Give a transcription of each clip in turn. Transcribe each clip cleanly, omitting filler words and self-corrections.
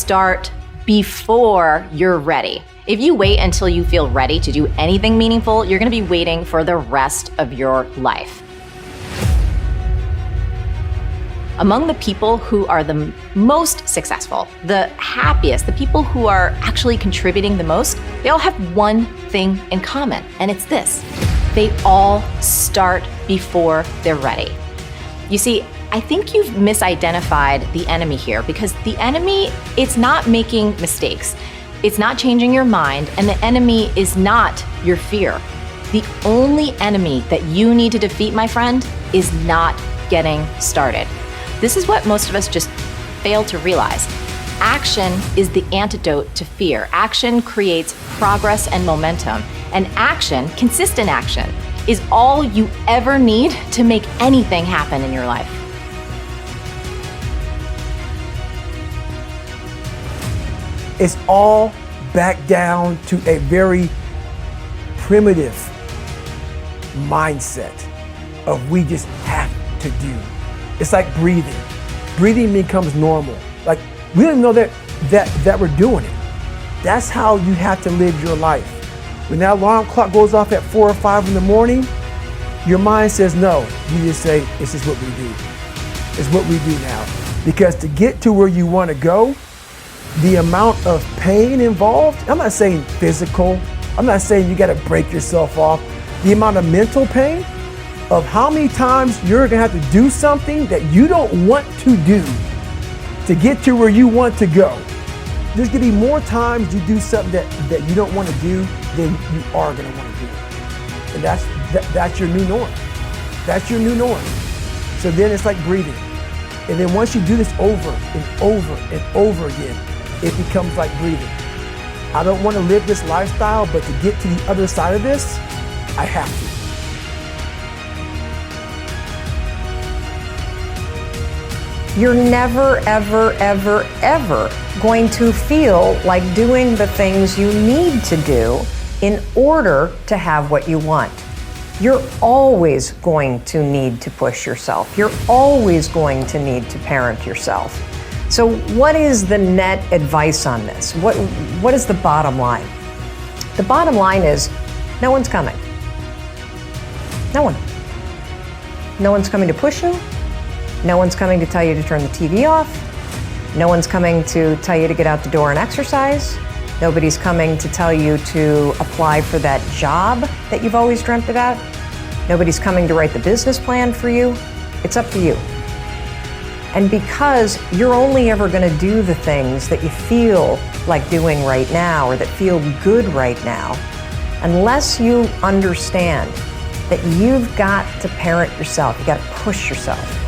start before you're ready. If you wait until you feel ready to do anything meaningful, you're going to be waiting for the rest of your life. Among the people who are the most successful, the happiest, the people who are actually contributing the most, they all have one thing in common, and it's this: they all start before they're ready. You see, I think you've misidentified the enemy here, because the enemy, it's not making mistakes. It's not changing your mind, and the enemy is not your fear. The only enemy that you need to defeat, my friend, is not getting started. This is what most of us just fail to realize. Action is the antidote to fear. Action creates progress and momentum. And action, consistent action, is all you ever need to make anything happen in your life. It's all back down to a very primitive mindset of we just have to do. It's like breathing. Breathing becomes normal. Like we don't even know that we're doing it. That's how you have to live your life. When that alarm clock goes off at 4 or 5 in the morning, your mind says no. You just say, this is what we do. It's what we do now. Because to get to where you want to go, the amount of pain involved, I'm not saying physical, I'm not saying you got to break yourself off. The amount of mental pain of how many times you're gonna have to do something that you don't want to do to get to where you want to go. There's gonna be more times you do something that you don't want to do than you are gonna want to do. And that's your new norm. That's your new norm. So then it's like breathing. And then once you do this over and over and over again, it becomes like breathing. I don't want to live this lifestyle, but to get to the other side of this, I have to. You're never, ever, ever, ever going to feel like doing the things you need to do in order to have what you want. You're always going to need to push yourself. You're always going to need to parent yourself. So what is the net advice on this? What is the bottom line? The bottom line is no one's coming. No one. No one's coming to push you. No one's coming to tell you to turn the TV off. No one's coming to tell you to get out the door and exercise. Nobody's coming to tell you to apply for that job that you've always dreamt about. Nobody's coming to write the business plan for you. It's up to you. And because you're only ever going to do the things that you feel like doing right now or that feel good right now, unless you understand that you've got to parent yourself, you got to push yourself,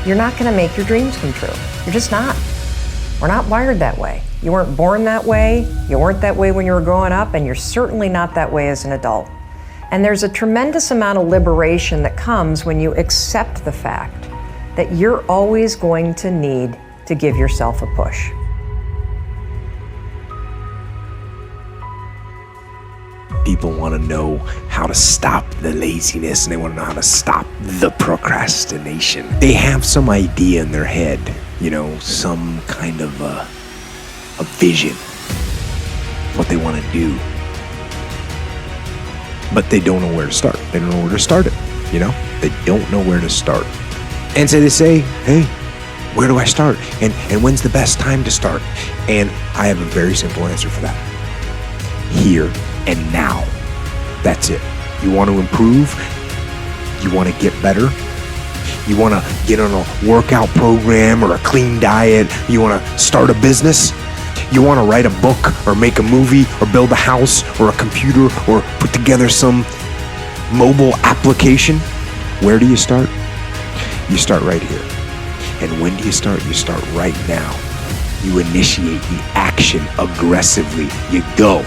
you're not going to make your dreams come true. You're just not. We're not wired that way. You weren't born that way. You weren't that way when you were growing up, and you're certainly not that way as an adult. And there's a tremendous amount of liberation that comes when you accept the fact that you're always going to need to give yourself a push. People want to know how to stop the laziness, and they want to know how to stop the procrastination. They have some idea in their head, some kind of a vision, what they want to do. But they don't know where to start. They don't know where to start it, They don't know where to start. And so they say, hey, where do I start? And when's the best time to start? And I have a very simple answer for that. Here and now. That's it. You want to improve? You want to get better? You want to get on a workout program or a clean diet? You want to start a business? You want to write a book or make a movie or build a house or a computer or put together some mobile application? Where do you start? You start right here. And when do you start? You start right now. You initiate the action aggressively. You go.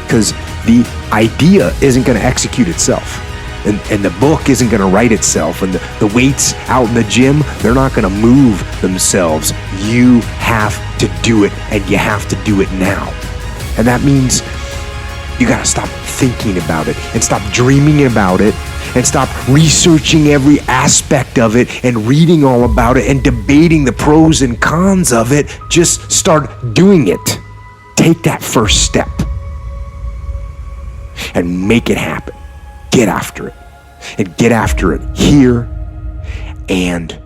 Because the idea isn't going to execute itself. And the book isn't going to write itself. And the weights out in the gym, they're not going to move themselves. You have to do it, and you have to do it now. And that means you got to stop thinking about it and stop dreaming about it and stop researching every aspect of it and reading all about it and debating the pros and cons of it. Just start doing it. Take that first step and make it happen. Get after it. And get after it here and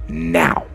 now.